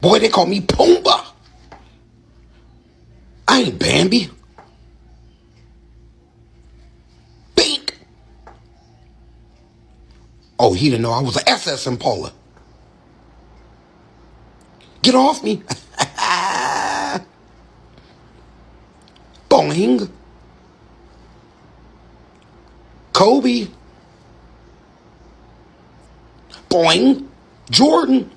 Boy, they call me Pumbaa. I ain't Bambi. Bink. Oh, he didn't know I was an SS Impala. Get off me. Boing. Kobe. Boing. Jordan.